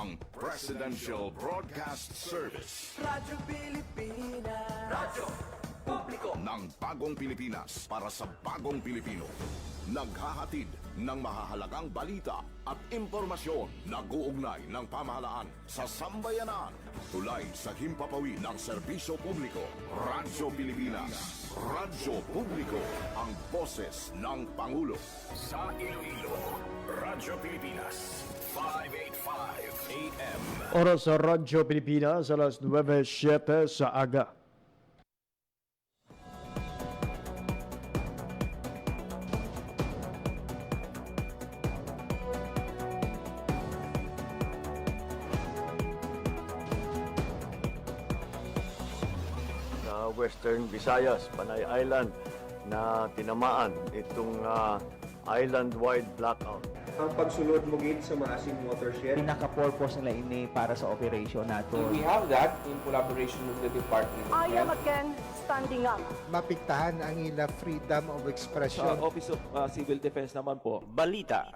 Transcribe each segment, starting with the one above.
ang Presidential Broadcast Service. Radyo Pilipinas. Radyo Publiko Ng bagong Pilipinas para sa bagong Pilipino. Naghahatid ng mahahalagang balita at impormasyon na uugnay ng pamahalaan sa sambayanan. Tulay sa himpapawid ng serbisyo publiko. Radyo Pilipinas. Radyo Publiko. Ang boses ng Pangulo. Sa Iloilo, Radyo Pilipinas. 585 AM. Oras sa Radyo Pilipinas, alas 9:07 sa aga. Sa Western Visayas, Panay Island, na tinamaan itong island-wide blackout. Ang pagsulod mo gid sa Maasin watershed. Pinaka-purpose nila ini para sa operation nato. We have that in collaboration with the Department of I am Health. again standing up. Mapiktahan ang ila freedom of expression. Sa Office of Civil Defense naman po, balita,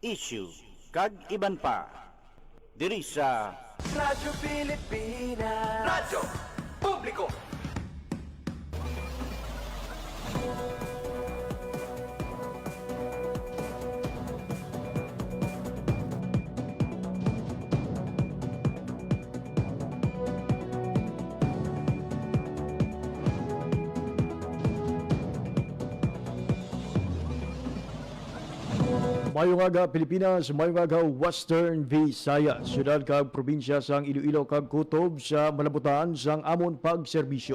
issue, kag iban pa. Diri sa Radyo Pilipinas. Radyo Publiko Mayong aga Pilipinas, mayong aga Western Visayas, syudad kag probinsya sang Iloilo kag kutob sa malabutan sang amon pagserbisyo.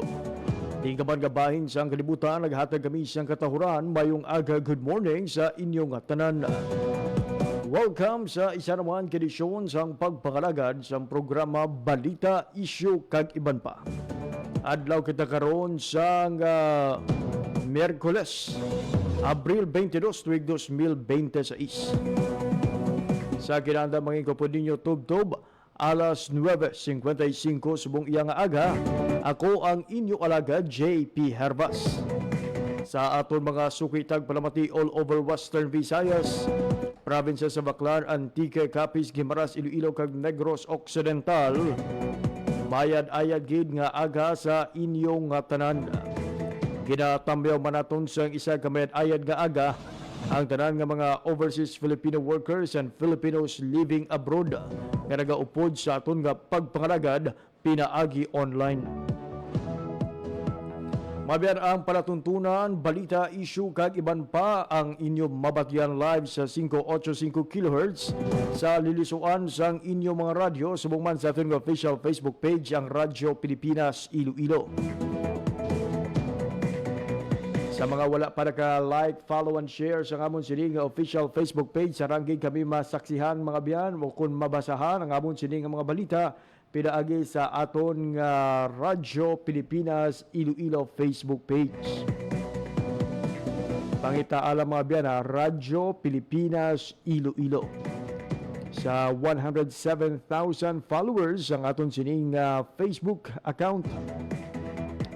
Tingkaban gabahin sang kalibutan, naghatag kami sang katahuran. Mayong aga, good morning sa inyong tanan. Welcome sa isa naman kedisyon sang pagpangalagad sang programa Balita, Issue kag Iban pa. Adlaw kita karon sang Miyerkules, Abril 22, tuig 2026. Sa kinanda mga po ninyo tub-tub, alas 9:55 subong iyang aga, ako ang inyo alagad, JP Herbas. Sa aton mga sukitag palamati all over Western Visayas, probinsya sa Baclan, Antique, Capiz, Guimaras, Iloilo kag Negros Occidental, bayad-ayad gid nga aga sa inyong tanan. Ginatambyaw manaton sa isa kamayad ayad nga aga ang tanan nga mga overseas Filipino workers and Filipinos living abroad nga nagaupod sa aton nga pagpangalagad pinaagi online. Mabiyan ang palatuntunan, balita, issue kag iban pa ang inyong mabatyan live sa 585 kHz sa lilisuan sang inyong mga radyo subong man sa aton nga official Facebook page ang Radyo Pilipinas Iloilo. Sa mga wala pa naka-like, follow and share sa amon sining official Facebook page, sa rangging kami masaksihan mga biyan o kung mabasahan ang amon sining mga balita pinaagi sa aton nga Radyo Pilipinas Iloilo Facebook page. Pangitaalam mga biyan Radyo Pilipinas Iloilo. Sa 107,000 followers ang aton sining Facebook account.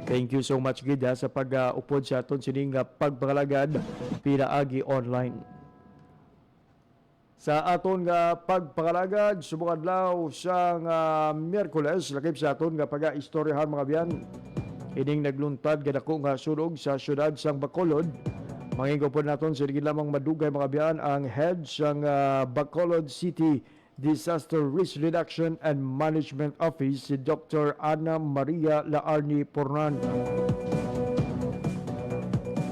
Thank you so much gid sa pag-upod sa aton sining pagpangalagad pinaagi online. Sa aton nga pagpangalagad subong adlaw sa Miyerkules, lakip sa aton nga pag-istoryahan mga biyan. Ining nagluntad gadako nga sunog sa syudad sang Bacolod. Manginggo po naton sige lamang madugay mga biyan ang head sang Bacolod City Disaster Risk Reduction and Management Office, si Dr. Ana Maria Laarni Pornan.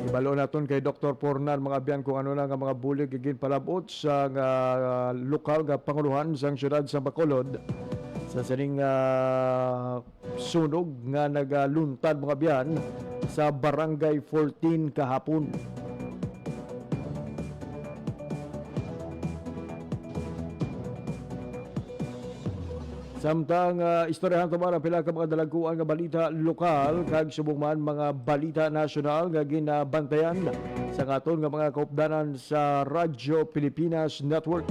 Ibalo naton kay Dr. Pornan mga biyan kung ano na nga mga bulig gigin palabot sa lokal nga panguluhan sang syudad sa Bacolod sa sining sunog nga nagaluntad mga biyan sa Barangay 14 kahapon. Samtang istoryahan to ang pila ka mga dalaguan nga balita lokal kag subong man mga balita nasyonal nga ginabantayan sa aton nga mga kaupdanan sa Radyo Pilipinas Network.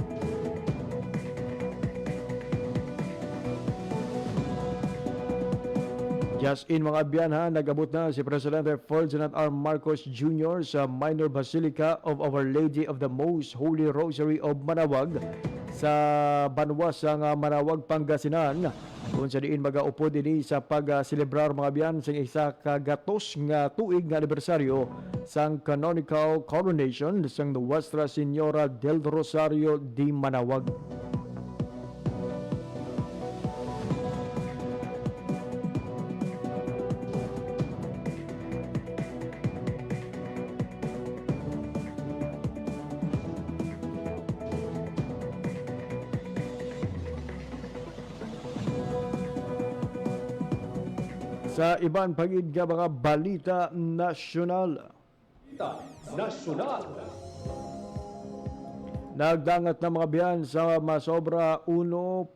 Just in mga biyanha, nag-abot na si Presidente Ferdinand R. Marcos Jr. sa Minor Basilica of Our Lady of the Most Holy Rosary of Manawag sa Banwa sa Manawag, Pangasinan kung sa diin magaupo dinhi sa pag-celebrar mga biyan sa isa ka gatos nga tuig nga anibersaryo sang canonical coronation sang Nuestra Señora del Rosario di Manawag. Sa iban pagid nga mga balita nasyonal. Nagdangat na mga biyan sa masobra 1.40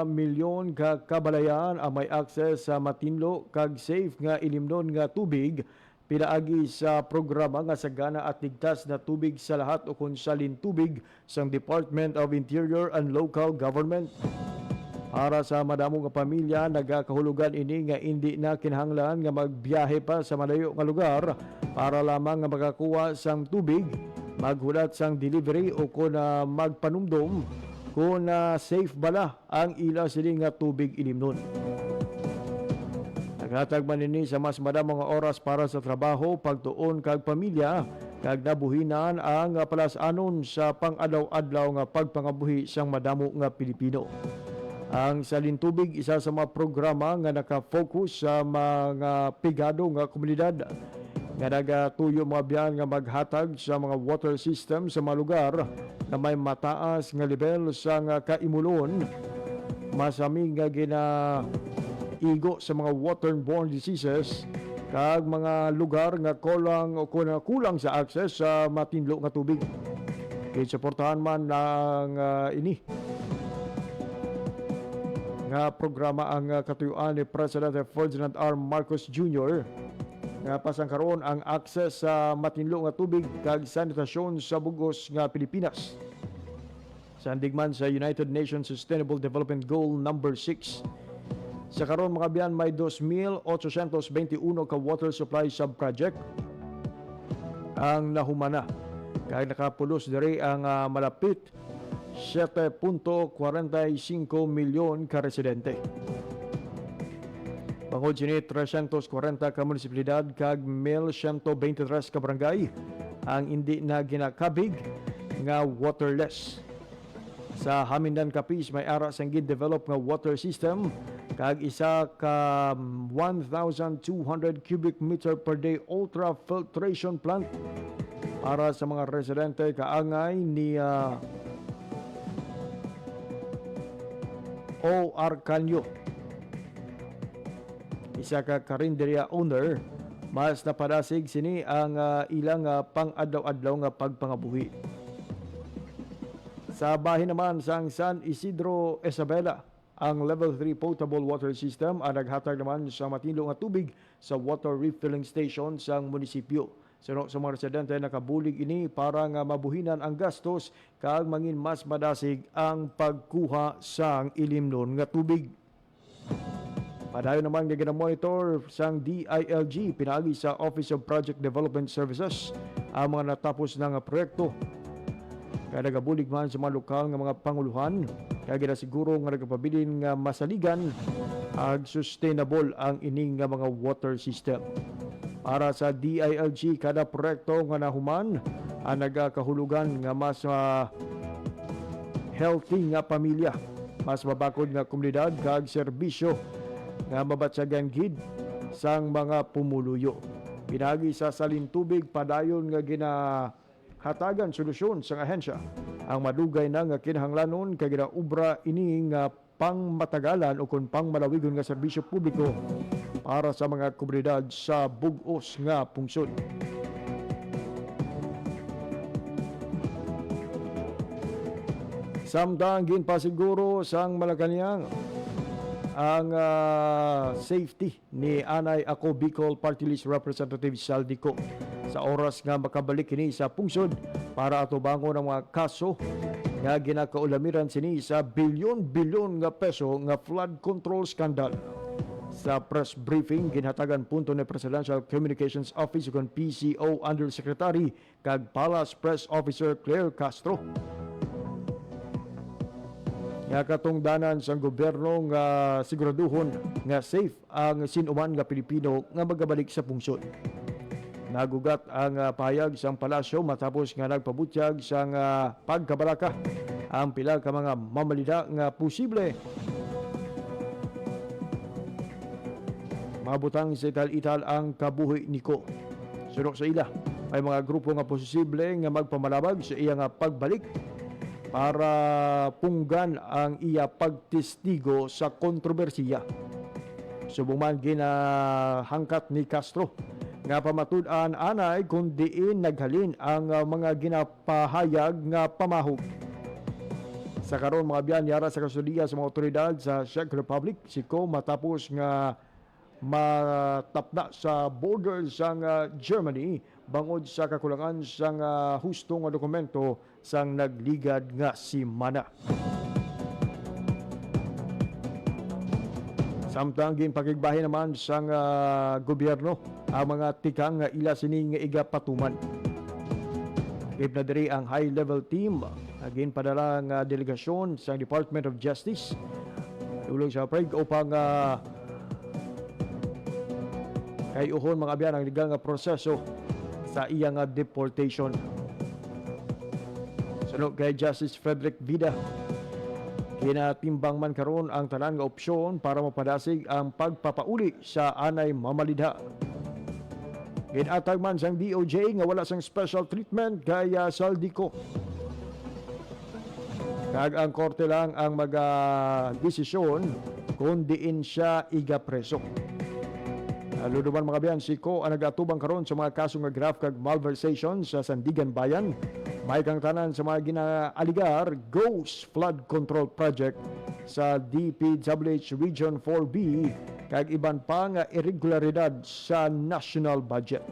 milyon ka kabalayan ang may access sa matinlo kag safe nga ilimnon nga tubig pinaagi sa programa nga sagana at ligtas na tubig sa lahat o konsalin tubig sang Department of Interior and Local Government. Para sa madamo nga pamilya, nagakahulugan ini nga hindi na kinahanglan nga magbiyahe pa sa malayo nga lugar para lamang nga makakuha sang tubig, maghulat sang delivery o kung magpanumdom kung safe bala ang ila sili nga tubig ilimnon. Naghatag man ini sa mas madamo nga oras para sa trabaho, pagtuon kag pamilya, kag nabuhinan ang palasanon sa pang-adlaw-adlaw nga pagpangabuhi sang madamo nga Pilipino. Ang Salintubig, isa sa mga programa nga nakafocus sa mga pigado nga komunidad nga nagatuyo mga biyan nga maghatag sa mga water system sa mga lugar na may mataas nga level sa nga kaimulon, masami nga ginaigo sa mga waterborne diseases kag mga lugar nga kulang sa access sa matinlo nga tubig. Kinsuportahan man ng ini nga programa ang katuyuan ni President Ferdinand R. Marcos Jr. nga pasangkaroon ang access sa matinlo nga tubig kag sanitasyon sa bugos nga Pilipinas. Sandigman sa United Nations Sustainable Development Goal number 6. Sa karon mga biyan may 2,821 ka water supply sub-project ang nahumana. Kaya nakapulos diri ang malapit 7.45 milyon ka residente. Bangod sini 340 ka munisipalidad kag 1,123 ka barangay ang hindi na ginakabig nga waterless. Sa Hamindan Capiz may ara sang gid-develop nga water system kag isa ka 1,200 cubic meter per day ultra filtration plant para sa mga residente kaangay ni O. Arcanio. Isa ka karinderya owner, mas napadasig sini ang ilang pang-adlaw-adlaw nga pagpangabuhi. Sa bahin naman sang San Isidro, Isabela, ang level 3 potable water system ang naghatag naman sa matinlo nga tubig sa water refilling station sa munisipyo. Sa mga residente nakabulig ini para nga mabuhinan ang gastos kag mangin mas madasig ang pagkuha sang ilimnon nga tubig. Padayon naman nga gina-monitor sang DILG pinaagi sa Office of Project Development Services ang mga natapos na nga proyekto. Kaya nagabulig man sa mga lokal nga mga panguluhan kaya ginasiguro nga nagapabilin nga masaligan ag sustainable ang ining nga mga water system. Para sa DILG, kada proyekto nga nahuman ang nagakahulugan nga mas healthy nga pamilya, mas mabakod nga komunidad kag serbisyo nga mabatsagan gid sang mga pumuluyo. Pinagi sa Salintubig padayon nga ginahatagan solusyon sa ahensya ang madugay na nga kinahanglanon kay ginaubra ini nga pangmatagalan o kung pangmalawigon nga serbisyo publiko para sa mga komunidad sa bugos nga pungsod. Samtang ginpasiguro sang Malacañang ang safety ni Anay Ako Bicol Party List Representative Saldico sa oras nga makabalik kini sa pungsod para atubangon ang mga kaso nga ginakaulamiran sini sa bilyon-bilyon nga peso nga flood control scandal. Sa press briefing, ginhatagan punto ni Presidential Communications Office ug PCO Undersecretary kag Palace Press Officer Claire Castro. nga katungdanan sa gobyerno nga siguraduhon nga safe ang sinuman nga Pilipino nga magabalik sa pungsod. Nagugat ang pahayag sang palasyo matapos nga nagpabutyag sang pagkabalaka ang pila ka mga mamalida nga posible mabutang sa ital-ital ang kabuhi niko. Sunod sa ila, may mga grupo nga posible nga magpamalabag sa iya nga pagbalik para punggan ang iya pagtestigo sa kontrobersiya. Subong man ginahangkat ni Castro nga pamatud-an anay kung diin naghalin ang mga ginapahayag nga pamahog. Sa karon mga biyan yara sa kasudiya sa mga otoridad sa Czech Republic, siko matapos nga matapda sa border sang Germany bangod sa kakulangan sang husto nga dokumento sang nagligad nga si Mana. Samtang ginpakigbahin naman sang gobyerno ang mga tikang nga ila sini nga igapatuman. Ipnadiri ang high-level team ginpadala nga delegasyon sa Department of Justice ulog sa Prague upang kay uhon mga abyan ang legal nga proseso sa iyang deportation. Sunod kay Justice Frederick Vida, kinatimbang man karon ang tanan nga opsyon para mapadasig ang pagpapauli sa anay mamalidha. Ginatag man sang DOJ nga wala sang special treatment kaya Saldico. Kag ang korte lang ang desisyon kung diin siya igapreso. Luduman mga biyan, si Ko ang nagatubang karon sa mga kaso nga graft kag malversation sa Sandigan Bayan. May kang tanan sa mga ginaaligar Ghost Flood Control Project sa DPWH Region 4B kag iban pa nga irregularidad sa national budget.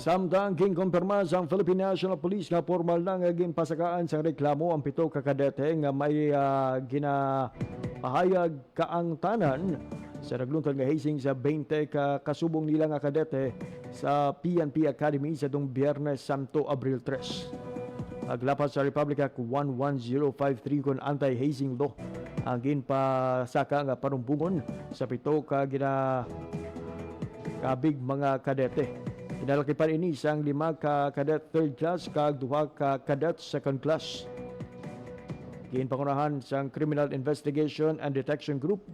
Samtang ginkumpirma sa Philippine National Police nga formal na nga ginpasakaan sa reklamo ang 7 ka kadete nga may ginapahayag kaangtanan sa nagluntad nga hazing sa 20 ka kasubong nila nga kadete sa PNP Academy sa dong Biyernes Santo, Abril 3. Paglapas sa Republic Act 11053 kon anti-hazing law ang ginpasaka nga parumbungon sa 7 ka kabig mga kadete. Inalakipan ini sang 5 ka cadet 3rd class kag 2 ka cadet 2nd class. Ginpangunahan sang Criminal Investigation and Detection Group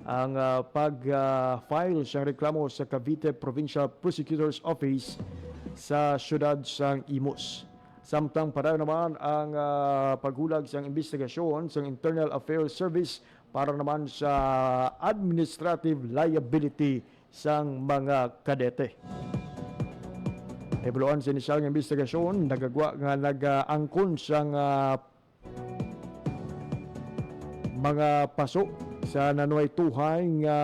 ang pag-file sang reklamo sa Cavite Provincial Prosecutor's Office sa siyudad sang Imus. Samtang para naman ang paghulag sang investigasyon sang Internal Affairs Service para naman sa administrative liability sang mga kadete. Evaluan sa inisyal ng investigasyon, nagagwa nga nag-angkon sang mga paso sa nanuay tuhay nga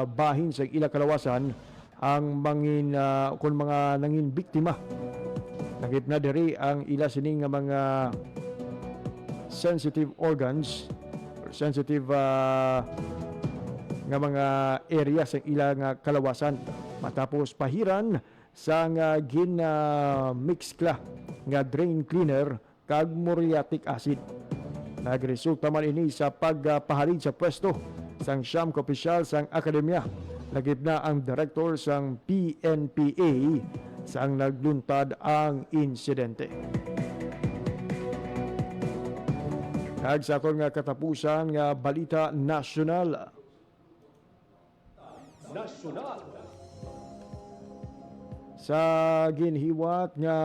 bahin sa ila kalawasan ang mangin kung mga nangin biktima. Nakit na diri ang ila sining nga mga sensitive organs, sensitive nga mga area sa ila nga kalawasan matapos pahiran sa nga mixkla nga drain cleaner kag muriatic acid. Nagresulta man ini sa pagpahalid sa pwesto sang siyam ka opisyal sang akademya. Lagip na ang director sang PNPA sang nagluntad ang insidente. Kag sa akong nga katapusan nga balita nasyonal. Sa ginhiwat nga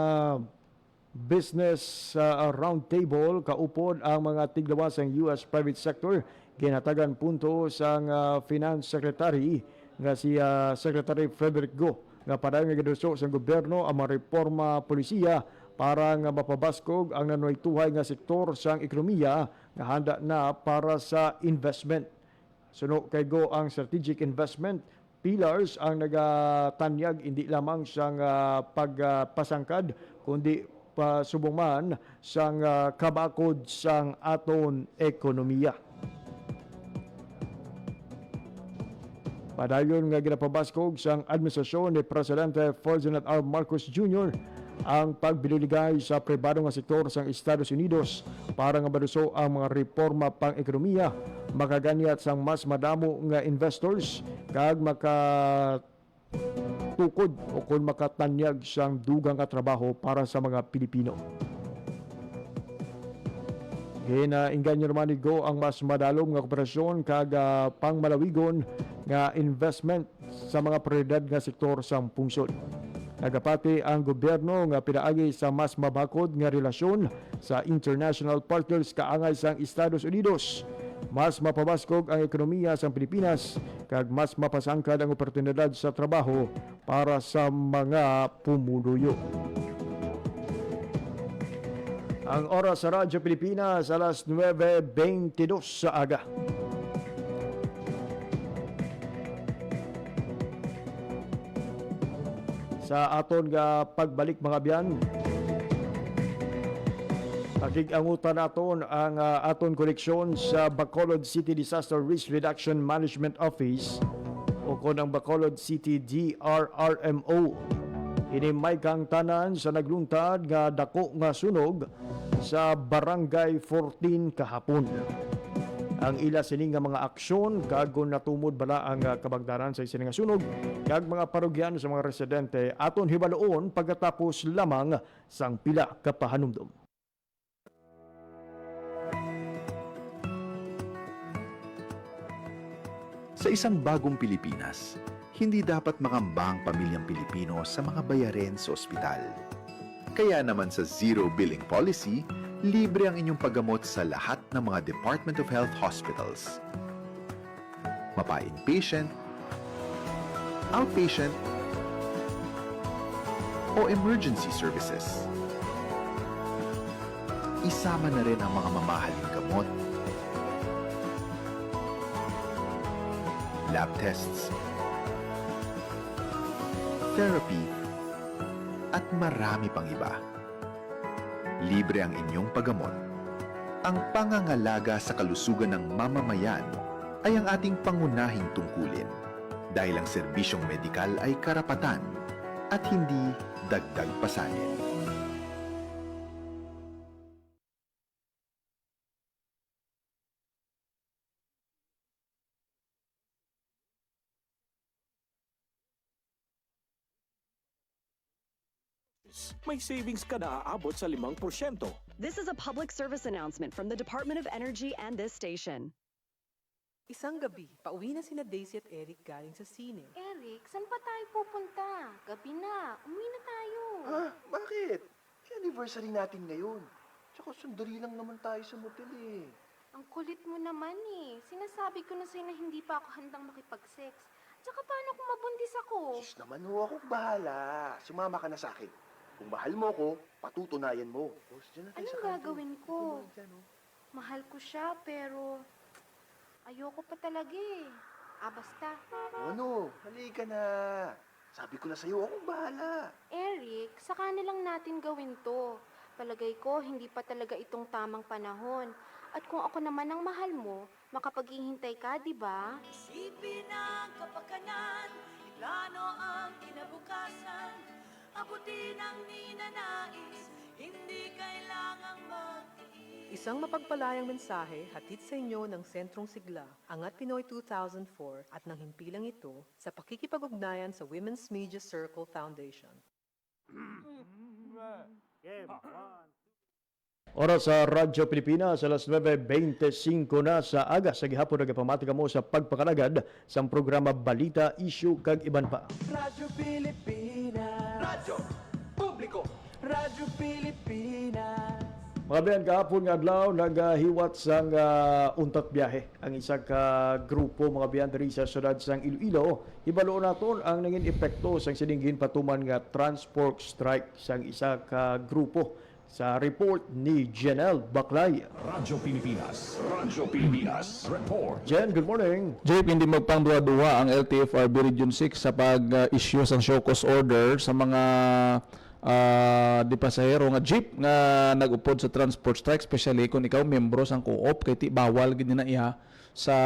business roundtable kaupod ang mga tiglawas ng US private sector ginatagan punto sang Finance Secretary nga si Secretary Frederick Go nga padayon nga gidusyo sa gobyerno ang mga reforma polisiya para nga mapabaskog ang nanoy tuhay nga sektor sang ekonomiya nga handa na para sa investment. Suno kay Go ang strategic investment pillars ang nagatanyag hindi lamang siyang pagpasangkad kundi magpasubong man sang kabakod sang aton ekonomiya. Padayon nga ginapabaskog sang administrasyon ni Presidente Ferdinand R. Marcos Jr. ang pagbinuligay sa pribado nga sektor sa Estados Unidos para nga maduso ang mga reforma pang ekonomiya, makaganyat sang mas madamo nga investors kag makatukod o kung makatanyag sang dugang nga trabaho para sa mga Pilipino. Ginainggan nyo naman igo ang mas madalom nga kooperasyon kag pangmalawigon nga investment sa mga prioridad nga sektor sa pungsod. Nagapati ang gobyerno nga pinaagi sa mas mabakod nga relasyon sa international partners kaangay sa Estados Unidos. Mas mapabaskog ang ekonomiya sa Pilipinas kag mas mapasangkad ang oportunidad sa trabaho para sa mga pumuluyo. Ang oras sa Radyo Pilipinas, alas 9:22 sa aga. Sa aton nga pagbalik mga biyan, pakig-angutan naton ang aton koleksyon sa Bacolod City Disaster Risk Reduction Management Office o kon ang Bacolod City DRRMO. Ini may kang tanan sa nagluntad nga dako nga sunog sa Barangay 14 kahapon. Ang ila sini nga mga aksyon kag natumod bala ang kabagdaran sa sini nga sunog kag mga parogyan sa mga residente aton hibaloon pagkatapos lamang sang pila ka pahanumdom. Sa isang bagong Pilipinas, hindi dapat mangamba ang pamilyang Pilipino sa mga bayarin sa ospital. Kaya naman sa Zero Billing Policy, libre ang inyong paggamot sa lahat ng mga Department of Health hospitals. Mapa-inpatient, outpatient, o emergency services. Isama na rin ang mga mamahaling gamot, lab tests, therapy, at marami pang iba. Libre ang inyong paggamot. Ang pangangalaga sa kalusugan ng mamamayan ay ang ating pangunahing tungkulin dahil ang serbisyong medikal ay karapatan at hindi dagdag pasanin. May savings ka na aabot sa 5%. This is a public service announcement from the Department of Energy and this station. Isang gabi, pauwi na sina Daisy at Eric galing sa sine. Eric, saan pa tayo pupunta? Gabi na, umuwi na tayo. Ha? Bakit? Anniversary natin ngayon. Tsaka sandali lang naman tayo sa motel eh. Ang kulit mo naman eh. Sinasabi ko na sa'yo na hindi pa ako handang makipag-sex. Tsaka paano kung mabundis ako? Sus naman ho, ako bahala. Sumama ka na sa akin. Kung mahal mo ko, patutunayan mo. Anong gagawin ko? Mahal ko siya, pero ayoko pa talaga eh. Basta. Ano? Halika na. Sabi ko na sa'yo, akong bahala. Eric, saka na lang natin gawin to. Palagay ko, hindi pa talaga itong tamang panahon. At kung ako naman ang mahal mo, makapaghihintay ka, di ba? Isipin ang kapakanan, iplano ang kinabukasan. Abutin ang ninanais, hindi kailangang magtiis. Isang mapagpalayang mensahe hatid sa inyo ng Sentrong Sigla, Angat Pinoy 2004 at ng himpilang ito sa pakikipag-ugnayan sa Women's Media Circle Foundation. Oras sa Radyo Pilipinas, alas 9:25 na sa aga. Sa gihapon nagapamatika mo sa pagpakalagad sa programa Balita, Issue kag Iban pa. Radyo Pilipinas. Radyo Publiko. Radyo Pilipinas. Mga biyan, kahapon nga adlaw, naghiwat sang untat biyahe. Ang isa ka grupo, mga biyan, diri sa syudad sang Iloilo. Ibalo naton ang nangin epekto sang siningin patuman nga transport strike sang isa ka grupo. Sa report ni Janelle Baclay. Radyo Pilipinas. Radyo Pilipinas. Report. Jen, good morning. Jeep, hindi magpangduwa-duwa ang LTFRB Region 6 sa pag-issue ng show cause order sa mga di pasahero nga jeep nga nagupod sa transport strike, especially kung ikaw membro sang co-op kay ti bawal gid na iya sa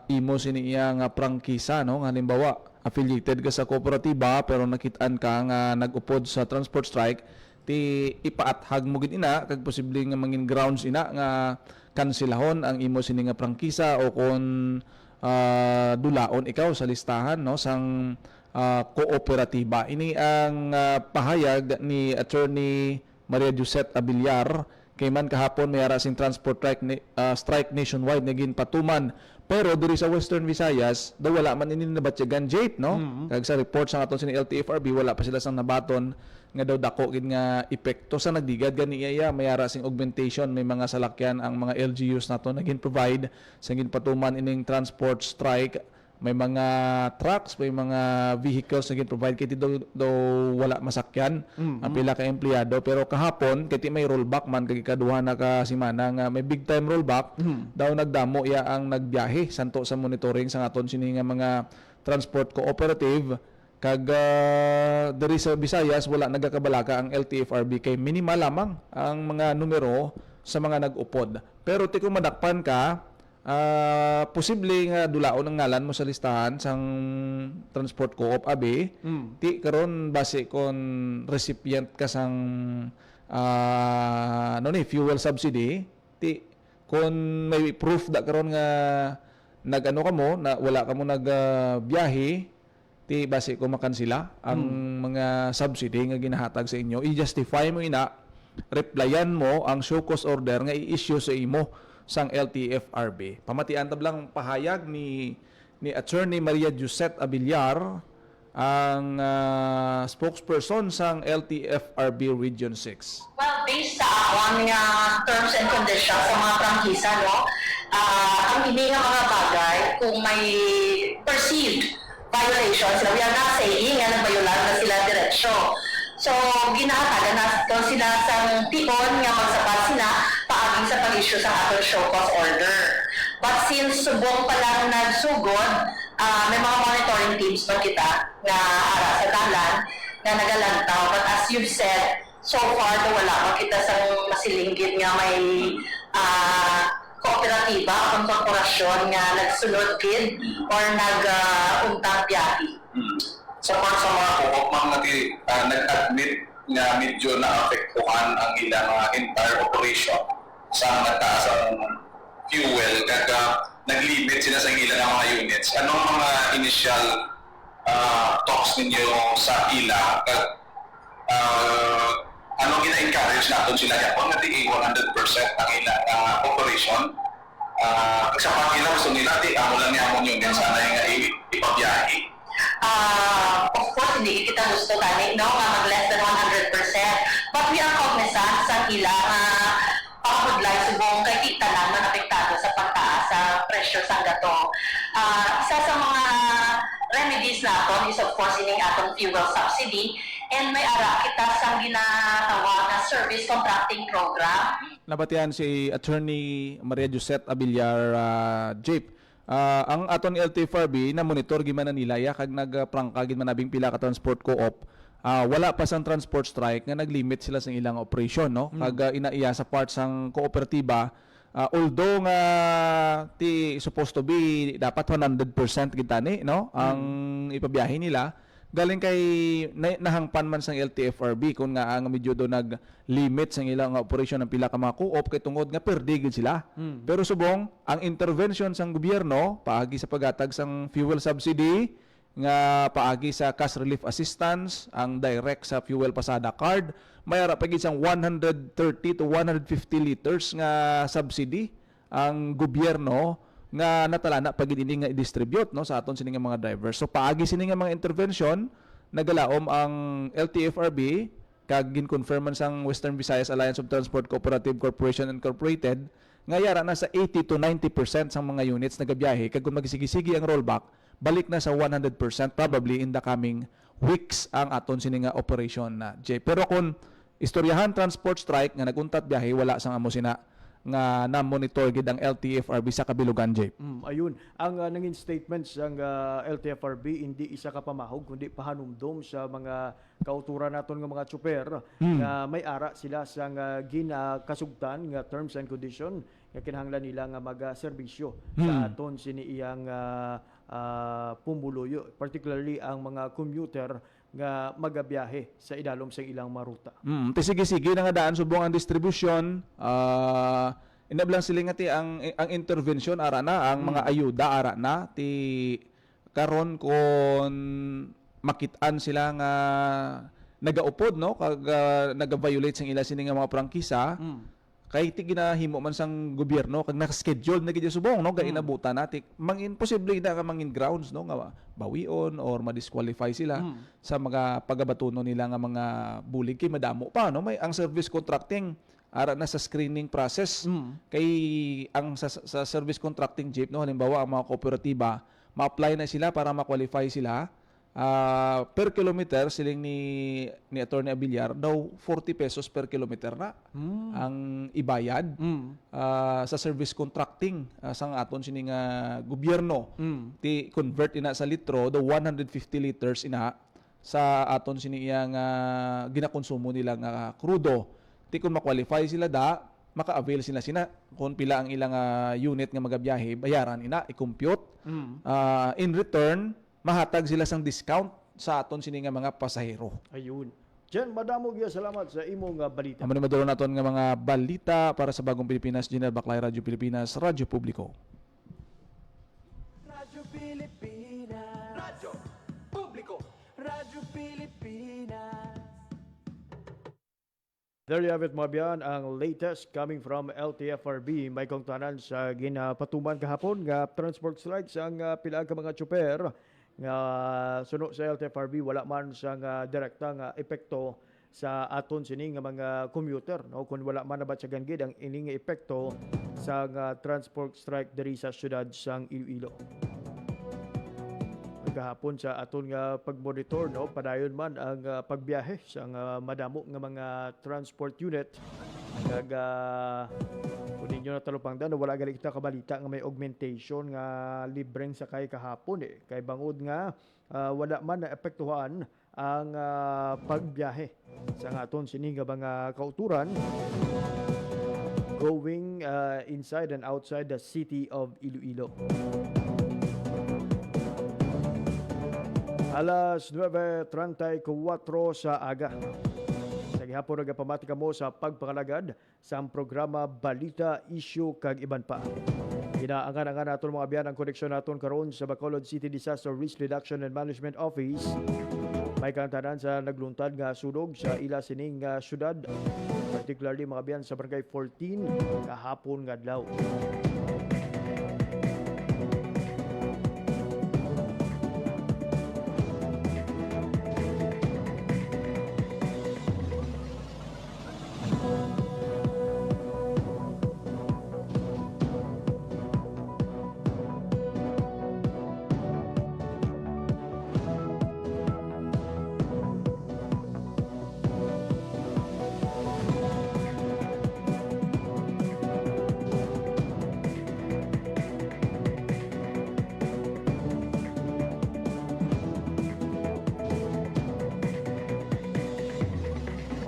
imo sini iya nga prangkisa, no? Nga halimbawa affiliated ka sa kooperatiba pero nakitaan ka nga nagupod sa transport strike, ti ipaathag mo gid ina kag posible nga mangin grounds ina nga kansilahon ang imo sini nga prangkisa o kung dulaon ikaw sa listahan, no, sang kooperatiba. Ini ang pahayag ni Attorney Maria Josette Abillar kay man kahapon may ara sing transport strike nationwide naging patuman, pero diri sa Western Visayas daw wala man ini nabatyagan Jate, no? Kag sa report sa aton sini LTFRB wala pa sila sang nabaton nga daw dako gid nga epekto sa nagdigad gani iya may ara sing augmentation, may mga salakyan ang mga LGUs nato naging provide sa gin patuman ining transport strike. May mga trucks, may mga vehicles na provide kiti do wala masakyan ang pila ka empleyado, pero kahapon kiti may rollback man kay kaduha na ka semana nga may big time rollback daw nagdamo iya ang nagbiyahe santo sa monitoring sa aton sini nga mga transport cooperative kag diri sa Visayas wala nagakabalaka ang LTFRB kay minimal lamang ang mga numero sa mga nag-upod, pero ti kung madakpan ka posible nga dulaon ang ngalan mo sa listahan sang transport co-op abi, ti karon base kon recipient ka sang fuel subsidy, ti kon may proof da karon nga nagano ka mo na wala ka mo nagbiyahe, ti base ko makansila ang mga subsidy nga ginahatag sa inyo, i-justify mo ina, replyan mo ang show cause order nga i-issue sa imo sang LTFRB. Pamatian tablang pahayag ni Attorney Maria Josette Abillar, ang spokesperson sang LTFRB Region 6. Well, based sa akong terms and conditions sa mga prangkisa, no, ang hindi nga mga bagay kung may perceived violations, we are not saying nga nagbayulan na sila diretsyo. So, ginahatagan na sila sa tion nga magsapat sila paaging sa pag-issue sa atong show cause order. But since subong pa lang nagsugod, may mga monitoring teams pa kita na ara sa dalan na nagalantaw. But as you've said, so far wala makita sa masilinggit nga may kooperatiba o korporasyon nga nagsunod kid or nag-untang biyahe. Sa part sa mga co-op, nag-admit nga medyo na-apektuhan ang ilang entire operation sa nagtaas ang fuel kag nag-limit sila sa ilang mga units. Anong mga initial talks ninyo sa ila kag anong gina-encourage natin sila yapon nga di 100% ang ilang operation? Sa pag-ila gusto nila di amo lang niya amon unit sana nga ipabiyahe. Of course, hindi kita gusto gani, no, nga mag-less than 100%. But we are cognizant sa ilang pag-budlay subong kay kita naman apektado sa pagtaas sa presyo sa gato. Isa sa mga remedies natin is of course ining atong fuel subsidy, and may ara kita sa ginatawag na service contracting program. Nabatian si Attorney Maria Josette Abillar, Jeep. Ang aton LTFRB na monitor giman na nila ya kag nagprangka gid manabing pila ka transport co-op, wala pa sang transport strike nga naglimit sila sa ilang operation, no, kag inaiya sa part sang kooperatiba, although nga ti supposed to be dapat 100% kita ni, no, ang ipabiyahe nila galing kay nahangpan man sang LTFRB kung nga ang medyo do nag-limit sang ilang operasyon ng pila ka mga co-op kay tungod nga perdigid sila. Pero subong ang intervention sang gobyerno paagi sa paghatag sang fuel subsidy, nga paagi sa cash relief assistance, ang direct sa fuel pasada card, mayara pa gid sang 130 to 150 liters nga subsidy ang gobyerno nga natalana pag ini nga i-distribute, no, sa aton sini nga mga drivers. So paagi sini nga mga intervention nagalaom ang LTFRB kag gin-confirm man sang Western Visayas Alliance of Transport Cooperative Corporation Incorporated nga yara na sa 80 to 90% sang mga units nagabiyahe kag kung magisigi-sigi ang rollback balik na sa 100% probably in the coming weeks ang aton sini nga operation na J. Pero kung istoryahan transport strike nga naguntat biyahe wala sang amo sina nga na-monitor gid ang LTFRB sa kabilugan, Jay. Ayun, ang nangin statements ang LTFRB hindi isa ka pamahog kundi pahanumdom sa mga kauturan naton nga mga tsuper nga may ara sila sa ginakasugtan nga terms and condition nga kinahanglan nila nga magaserbisyo sa aton sini iyang pumuluyo, particularly ang mga commuter nga magabiyahe sa idalom sa ilang maruta. Sige-sige na nga daan subong ang distribution. Inablang sila nga ti ang intervention ara na, ang mga ayuda ara na ti karon kon makitaan sila nga nagaupod no kag naga-violate sang ila sini nga mga prangkisa. Kay ti ginahimo man sang gobyerno kag naka-schedule na gid subong no ga inabutan nati mangin posible na ka mangin grounds no nga bawion or ma-disqualify sila sa mga pagabatuno nila nga mga bulig kay madamo pa no may ang service contracting ara na sa screening process kay ang sa service contracting jeep no halimbawa ang mga kooperatiba ma-apply na sila para ma-qualify sila. Per kilometer siling ni Attorney Abiliar daw 40 pesos per kilometer na ang ibayad sa service contracting sang aton sining gobyerno ti convert ina sa litro daw 150 liters ina sa aton sini iyang ginakonsumo nila nga krudo ti kung ma-qualify sila maka-avail sila kung pila ang ilang unit nga magabiyahe bayaran ina i-compute in return mahatag sila sang discount sa aton sini nga mga pasahero. Ayun. Jen, madamo gyud salamat sa imong balita. Amo ni madulong naton nga mga balita para sa Bagong Pilipinas, General Baclay, Radyo Pilipinas, Radyo Publiko. Radyo Pilipinas. Radyo Publiko. Radyo Pilipinas. There you have it, mga biyan, ang latest coming from LTFRB. May kongtanan sa ginapatuman kahapon nga transport strikes ang pila ka mga tsuper nga suno sa LTFRB wala man sa direkta nga epekto sa aton sini nga mga commuter no kun wala man nabatsagan gid ang ini nga epekto sa transport strike diri sa syudad sang Iloilo. Gahapon sa aton nga pagmonitor no padayon man ang pagbiyahe sa madamo nga mga transport unit kag kunin nyo na talupangdan wala gali kita kabalita nga may augmentation nga libreng sakay kahapon kay bangod nga wala man na epektuhan ang pagbiyahe sa aton sini nga mga kauturan going inside and outside the city of Iloilo. Alas 9:34 sa aga. Sa gihapon nagapamati kamo sa pagpakalagad sa programa Balita, Issue kag iban pa. Inaangan-angan naton mga biyan ang koneksyon naton karon sa Bacolod City Disaster Risk Reduction and Management Office. May kantanan sa nagluntad nga sunog sa ila sining syudad, particularly mga biyan sa Barangay 14 kahapon nga adlaw.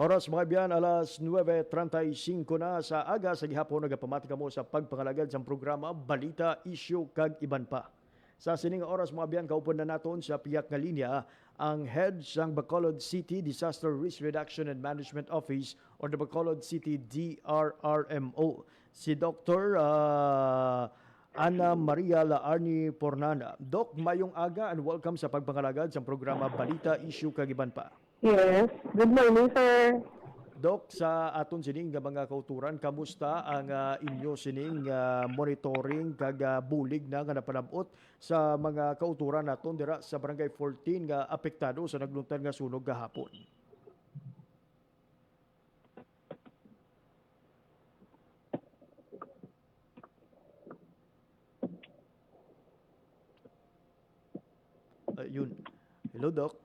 Oras mga biyan, alas 9:35 na sa aga sa gihapon nagapamati kamo sa pagpangalagad sa programa Balita, Issue kag iban pa. Sa sining oras mga biyan kaupon na naton sa piyak nga linya ang head sang Bacolod City Disaster Risk Reduction and Management Office or the Bacolod City DRRMO, si Dr. Ana Maria Laarni Pornana. Doc, mayong aga and welcome sa pagpangalagad sa programa Balita, Issue kag iban pa. Yes. Good morning, sir. Doc, sa aton sining nga mga kauturan, kamusta ang inyo sining monitoring kag bulig na nga napanabot sa mga kauturan naton dira sa Barangay 14 nga apektado sa nagluntad nga sunog gahapon? Yun. Hello, Doc.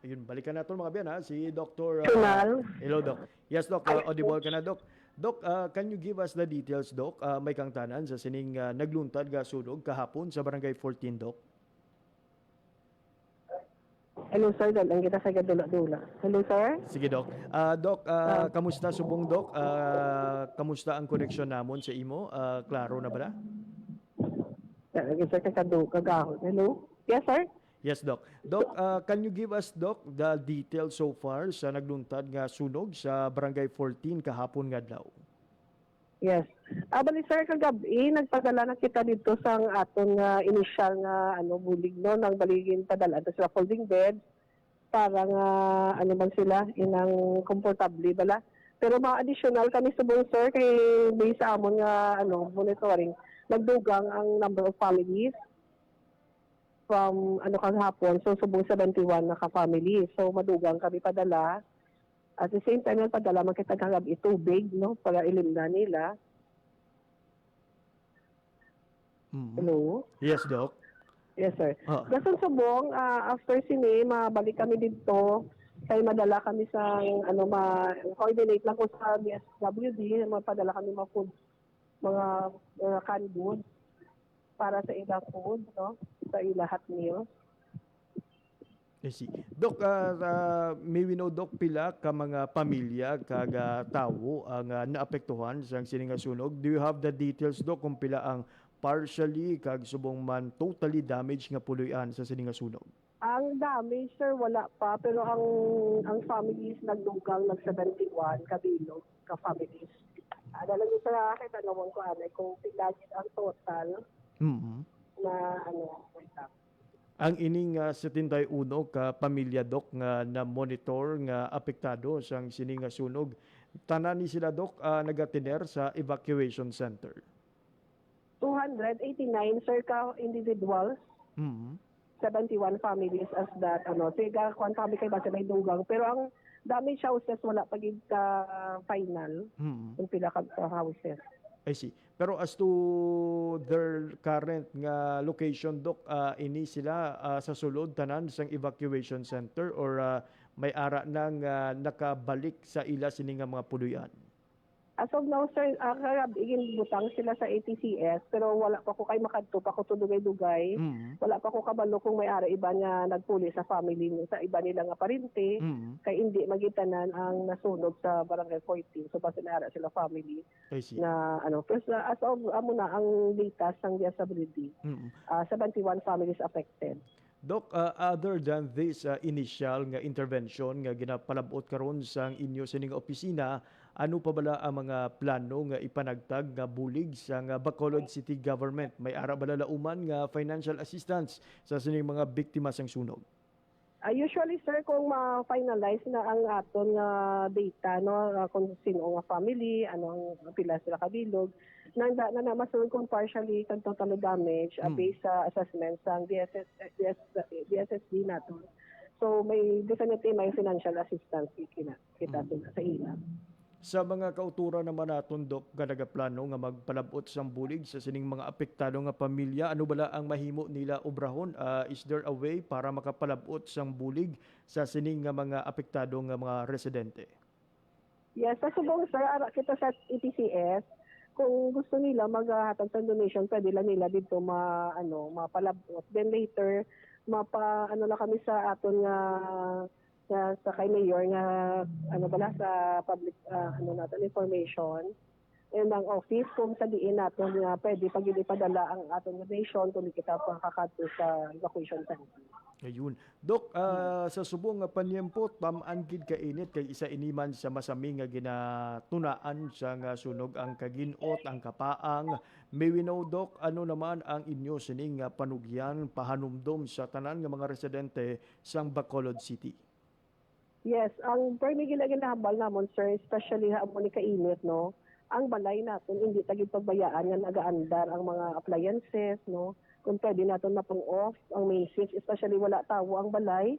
Ayun, balikan natin mga biyan ha, si Dr. Kunal. Hello, Doc. Yes, Doc, audible ka na, Doc. Doc, can you give us the details, Doc? May kang tanan sa sining nagluntad ga sunog kahapon sa Barangay 14, Doc. Hello, sir. Dalang kita sa gadula-dula. Hello, sir. Sige, Doc. Doc, kamusta subong, Doc? Kamusta ang koneksyon namon sa imo? Klaro na ba na? Dalang kita sa kagahon. Hello? Yes, sir. Yes, Doc. Doc, can you give us, Doc, the details so far sa nagluntad nga sunog sa Barangay 14 kahapon nga daw? Yes. Bali, sir, kagabi, nagpadala na kita dito sa aton initial nga bulig no, nang baligin padala ito sila folding bed para nga man sila inang komportable bala. Pero mga additional kami subong, sir, kay based sa amon nga monitoring, nagdugang ang number of families from kahapon, so subong 71 na ka-family. So madugang kami padala. At the same time, padala man kita kagabi tubig, no, para ilimna nila. Hello? Yes, Doc. Yes, sir. Gasong subong, after sini, mabalik kami dito, kay madala kami sa, ma-coordinate lang ko sa DSWD, mapadala kami mga canned goods para sa ilang food, no, sa ilahat meals. I see. Doc, may we know, Doc, pila ka mga pamilya kaga tawo ang naapektuhan sa sininga sunog? Do you have the details, Doc, kung pila ang partially kag subong man totally damaged nga puloy-an sa sininga sunog? Ang damage, sir, wala pa. Pero ang families nagdugang, nag-71 kabilog ka-families. Dalang ito sa akin, tanawang ko, kung pilagin ang total na wait lang. Ang ining 71 ka pamilya, Doc, nga na-monitor nga apektado sa sining nga sunog, tanan ni sila, Doc, nagatiner sa evacuation center? 289, sir, ka individuals. 71 families as that, tiga, kung kami kay base may dugang. Pero ang damage houses, wala pagig ka final. Yung pila ka houses. I see. Pero as to their current nga location, Doc, ini sila sa sulod tanan sang evacuation center or may ara nang nakabalik sa ila sini nga mga puluyan? As of now, sir, karabigin butang sila sa ATCS, pero wala pa ko kay makadto pa ko to dugay-dugay. Wala pa ko kabalo kung may ara iba nga nagpuli sa family sa iba nila nga parente, kay hindi magitanan ang nasunog sa Barangay 14. So basta na ara sila family na pero as of amo na ang data sang disability. 71 families affected. Doc, other than this initial nga intervention nga ginapalabot karon sa inyo sining opisina, ano pa bala ang mga plano nga ipanagtag nga bulig sa nga Bacolod City Government? May ara bala lauman nga financial assistance sa sining mga biktima sang sunog? Usually, sir, kung ma-finalize na ang aton nga data, no, kung sino nga family, anong pila sila kabilog, na masunod kung partially kung total damage based sa assessment sa DSSD natin. So, may definitely may financial assistance kita sa ila. Sa mga kauturan naman naton, Doc, nga nagaplano nga magpalabot sang bulig sa sining mga apektado nga pamilya, ano bala ang mahimo nila obrahon? Is there a way para makapalabot sang bulig sa sining nga mga apektado nga mga residente? Yes, sa subong, sir, ara kita sa ETCS, kung gusto nila maghatag sa donation, pwede lang nila dito mapalabot. Then later, lang kami sa aton nga sa kay mayor nga sa public natin information and ang office kung sa diin natin nga pwede pag ipadala ang ating donation kung kita pa kakadto sa evacuation center. Ayun. Doc, sa subong nga panyempo, tamaan gid ka init kay isa iniman sa masami nga ginatunaan sa nga sunog ang kaginot, ang kapaang. May we know, Doc, ano naman ang inyo sining panugyan, pahanumdom sa tanan nga mga residente sang Bacolod City? Yes, ang permi ginahabal namon, sir, especially hamon ni kainit, no, ang balay natin hindi tagid pagbayaan nga nagaandar ang mga appliances, no, kung pwede natin na pang-off ang main switch, especially wala tawo ang balay,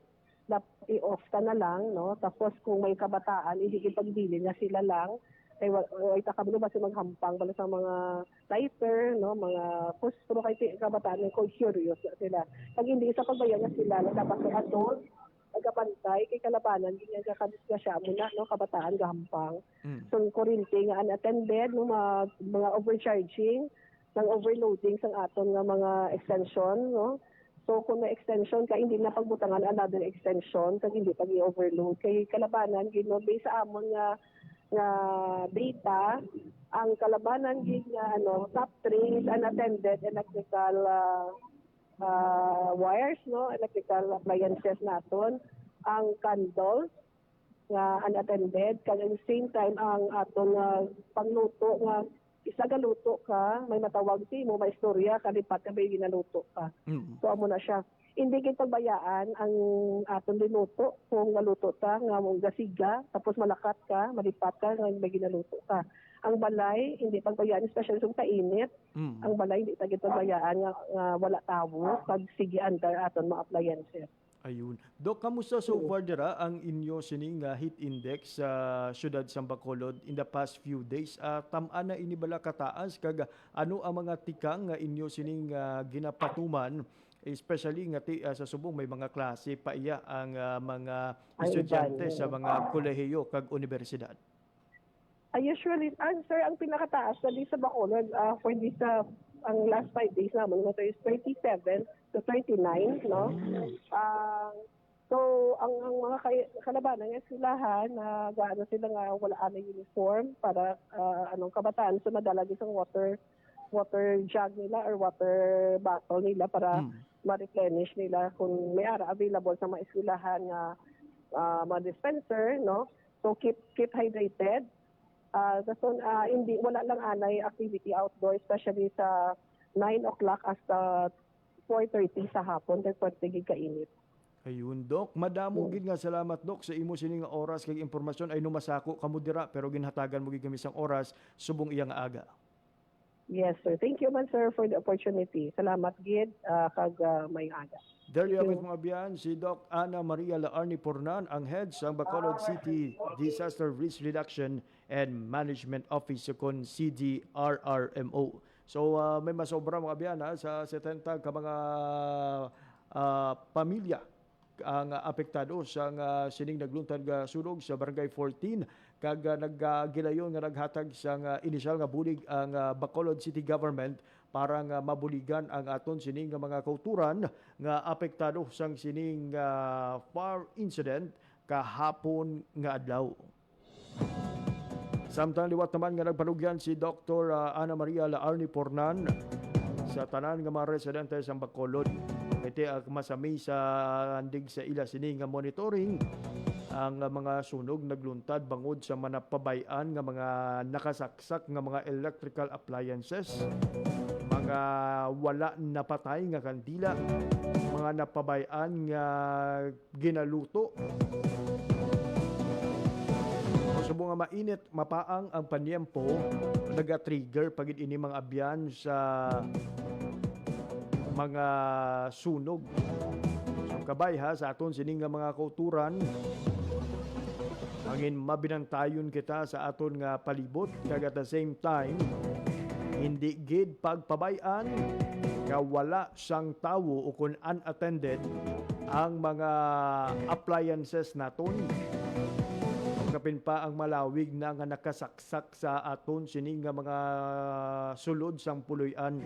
i-off ka na lang, no, tapos kung may kabataan, hindi pagdili na sila lang, kay itakablo ba si maghampang bala sa mga lighter, no, mga puspro kay kabataan ko curious sila. Pag hindi sa pagbayaan na sila, dapat sa adult, nagapantay kay kalabanan ginya kakadiskusya muna no kabataan gahampang. Mm. So kuryente nga unattended no mga overcharging, ng overloading sang aton nga mga extension no. So kung may extension ka hindi na pagbutangan another extension kag hindi pag i-overload kay kalabanan gino based sa amon nga data ang kalabanan gid nga top 3 is unattended electrical wires no electrical appliances naton ang candles nga unattended kag at the same time ang aton pangluto nga isa ka luto ka may matawag si mo may istorya kalipat ka may ginaluto ka. So amo na siya hindi kay pagbayaan ang aton linuto kung naluto ta nga mong gasiga tapos malakat ka malipat ka nga may ginaluto ka. Ang balay hindi pagbayaan especially kung kainit. Ang balay hindi tagit pagbayaan nga wala tawo pag sige under aton mga appliances. Ayun. Dok, kamusta so far dira ang inyo sining heat index sa syudad sa Bacolod in the past few days? Tam-an na ini bala kataas kag ano ang mga tikang nga inyo sining ginapatuman especially nga sa Subong may mga klase pa iya ang mga estudyante sa mga kolehiyo kag universidad. Usually, sir, ang pinakataas na sa Bacolod for this ang last 5 days naman ito is 37 to 39, no? So, ang mga kalabanan ng eskwelahan na gaano sila nga wala na uniform para kabataan so madala isang water jug nila or water bottle nila para ma-replenish nila kung may ara available sa mga eskwelahan nga mga dispenser, no? So, keep hydrated. Hindi wala lang anay activity outdoor especially sa 9 o'clock hasta 4:30 sa hapon kay pwede kainit. Ayun, Dok. Madamo gid nga salamat, Dok, sa imo sining nga oras kag impormasyon ay numasako kamo dira pero ginhatagan mo gid kami sang oras subong iyang aga. Yes, sir. Thank you man, sir, for the opportunity. Salamat gid kag may aga. There you have it, mga biyan, si Doc Ana Maria Laarni Pornan, ang head sa Bacolod City Disaster Risk Reduction and Management Office kon CDRRMO. So may masobra mga biyan sa 70 ka mga pamilya ang apektado sa sining nagluntad nga sunog sa Barangay 14 kag naggilayon nga naghatag sa inisyal nga bulig ang Bacolod City Government para nga mabuligan ang aton sining nga mga kauturan nga apektado sang sining fire incident kahapon nga adlaw. Samtang liwat naman nga nagpanugyan si Dr. Ana Maria Laarni Pornan sa tanan nga mga residente sa Bacolod. Iti masami sa andig sa ila sini nga monitoring ang mga sunog nagluntad bangod sa manapabayan nga mga nakasaksak nga mga electrical appliances, mga wala napatay nga kandila, mga napabayan nga ginaluto. Subong nga mainit, mapaang ang panyempo, naga-trigger pagid ini mga abyan sa mga sunog. So kabay sa aton sining nga mga kauturan, angin mabinantayon kita sa aton nga palibot kag at the same time hindi gid pagpabayan nga wala sang tawo o kun unattended ang mga appliances naton. Kapin pa ang malawig na nga nakasaksak sa aton sining nga mga sulod sang puloy-an.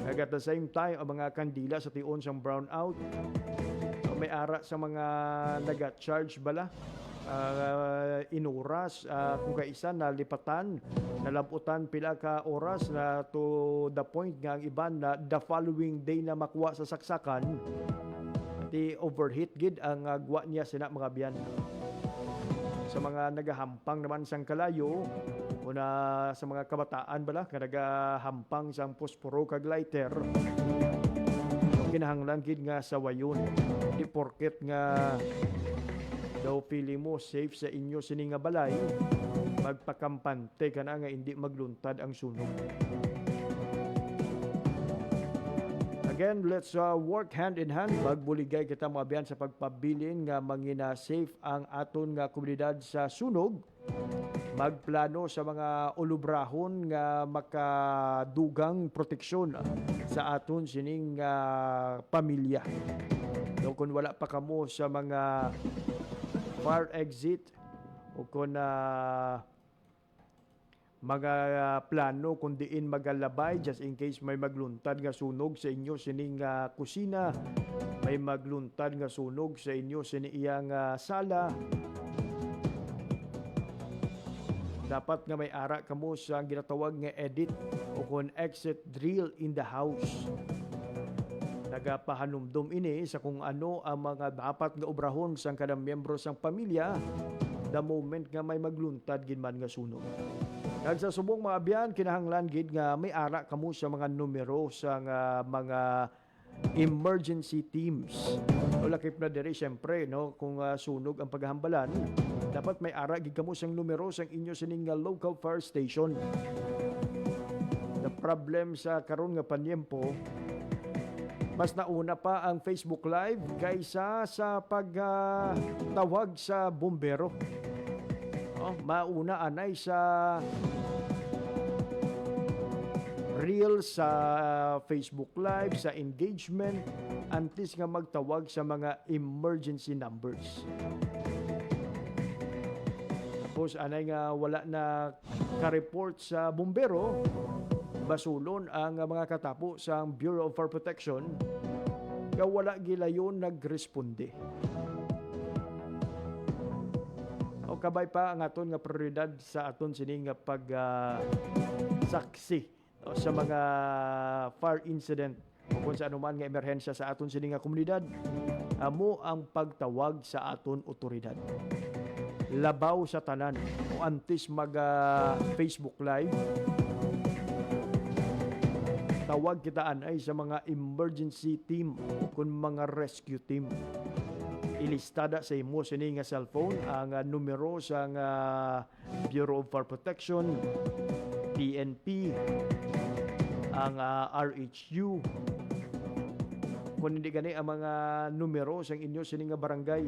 Kag at the same time ang mga kandila sa tion sang brownout. So, may ara sa mga naga-charge bala inuras kung kaisa nalipatan nalabutan pila ka oras na to the point nga ang iban na the following day na makuha sa saksakan ti overheat gid ang gwa niya sina mga biyan. Sa mga nagahampang naman sang kalayo una sa mga kabataan bala nga nagahampang sang posporo kag lighter kinahanglan gid nga sawayon di porket nga daw pili mo safe sa inyo sini nga balay magpakampante ka na nga hindi magluntad ang sunog. Again, let's work hand in hand. Magbuligay kita mga biyan sa pagpabilin nga mangina safe ang aton nga komunidad sa sunog. Magplano sa mga ulubrahon nga makadugang proteksyon sa aton sining pamilya. No, kung wala pa kamo sa mga fire exit o kung mga plano kung diin magalabay just in case may magluntad nga sunog sa inyo sining kusina, may magluntad nga sunog sa inyo siniyang sala, dapat nga may ara kamo sa ginatawag nga edit o kung exit drill in the house. Nagapahanumdum ini sa kung ano ang mga dapat nga obrahon sa kanang miyembro sang pamilya the moment nga may magluntad gid man nga sunog. Kag sa subong mga biyan, kinahanglan gid nga may ara kamo sa mga numero sa mga emergency teams. O lakip na diri siyempre no kung sunog ang paghambalan, dapat may ara gid kamo sang numero sang inyo sining local fire station. The problem sa karon nga panyempo, mas nauna pa ang Facebook Live kaysa sa pagtawag sa bumbero. Mauna anay sa real sa Facebook Live, sa engagement, antes nga magtawag sa mga emergency numbers. Tapos anay nga wala na ka-report sa bumbero, basulon ang mga katapo sa Bureau of Fire Protection nga wala gilayon nagresponde. O kabay pa ang aton nga prioridad sa aton sining nga saksi sa mga fire incident o kung sa anuman nga emerhensya sa aton sining nga komunidad, amo ang pagtawag sa aton otoridad. Labaw sa tanan o antes mag Facebook Live, tawag kita anay sa mga emergency team o kung mga rescue team. Ilistada sa imo sini nga cellphone ang numero sa Bureau of Fire Protection, PNP, ang RHU. Kung hindi gani ang mga numero sa inyo sini nga barangay,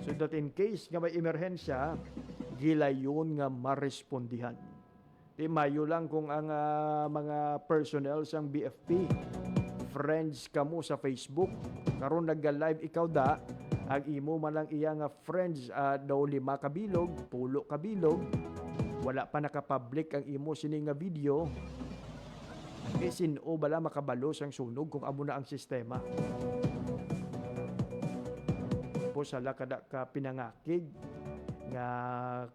so that in case nga may emerhensya, gilayon nga marespondihan. Di mayo lang kung ang mga personnel sang BFP, friends kamo sa Facebook, karon nagga-live ikaw da, ang imo man lang iya nga friends daw 5 kabilog, 10 kabilog, wala pa nakapublic ang imo sini nga video, sino bala makabalo sang sunog kung amo na ang sistema. Po sala kada ka pinangakig nga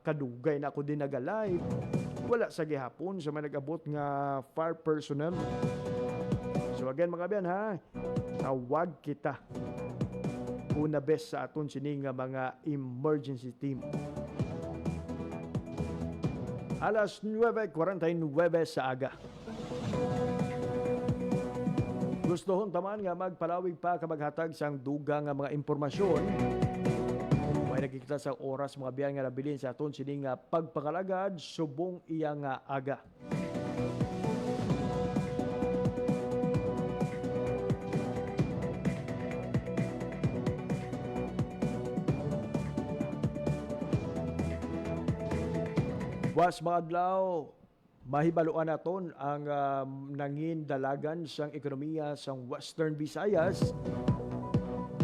kadugay na ako din naga-live, wala sa gihapon sa mga nag-abot nga fire personnel. So again mga biyan ha, tawag kita una best sa aton sining nga mga emergency team. Alas 9:49 sa aga. Gustohon taman nga magpalawig pa kabaghatag sang dugang nga mga impormasyon. May nakikita sa oras mga biyan nga nabilin sa aton sining nga pagpakalagad subong iya nga aga. Was mga adlaw, mahibaluan naton ang nangin dalagan sang ekonomiya sang Western Visayas,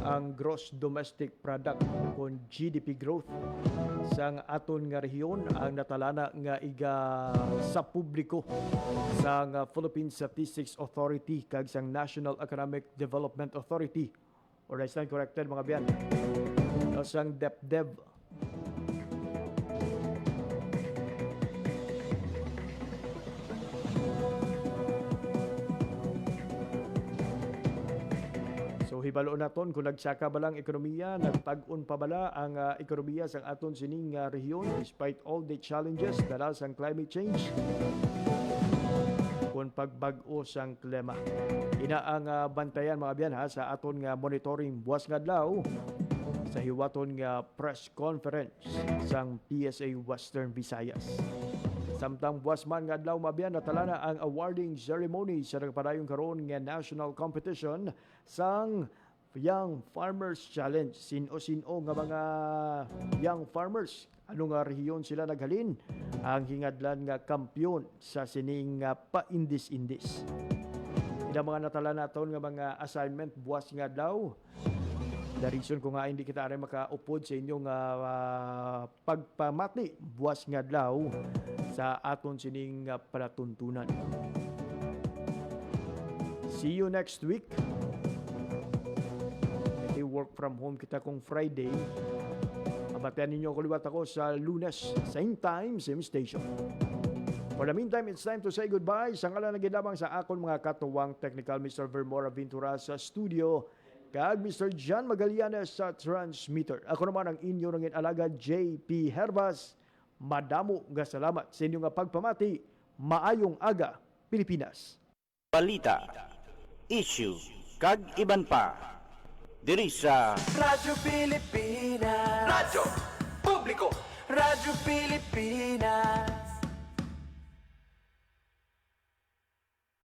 ang gross domestic product kon GDP growth sang aton nga rehiyon ang natalana nga iga sa publiko sang Philippine Statistics Authority kag sang National Economic Development Authority, or I stand corrected mga biyan, sang DepDev. Hibalo naton kung nagsaka ba lang ekonomiya, nagtag-on pa bala ang ekonomiya sa aton sining rehiyon despite all the challenges dala sang climate change kung pagbag-o sang klima. Ina ang bantayan mga biyan ha sa aton nga monitoring buwas nga adlaw sa hiwaton nga press conference sang PSA Western Visayas. Samtang buwas man nga adlaw mabiyan natalana ang awarding ceremony sa nagpadayong karon nga national competition sang Young Farmers Challenge. Sino-sino nga mga young farmers, ano nga rehiyon sila naghalin, ang hingadlan nga kampyon sa sining paindis-indis. Ina mga natala naton nga mga assignment buwas nga adlaw, The reason ko nga hindi kita rin makaupod sa inyong pagpamati buwas nga adlaw sa aton sining palatuntunan. See you next week. Ito work from home kita kung Friday. Abatian ninyo ako liwat ako sa Lunes, same time, same station. For the meantime, it's time to say goodbye. Sa ngalan na ginabang sa akon mga katuwang technical Mr. Vermora Ventura sa studio, kag Mr. John Magallanes sa transmitter. Ako naman ang inyo ng alaga JP Herbas. Madamo nga salamat sa inyong pagpamati. Maayong aga, Pilipinas. Balita, issue, kag iban pa. Diri sa Radyo Pilipinas. Radyo Publiko. Radyo Pilipinas.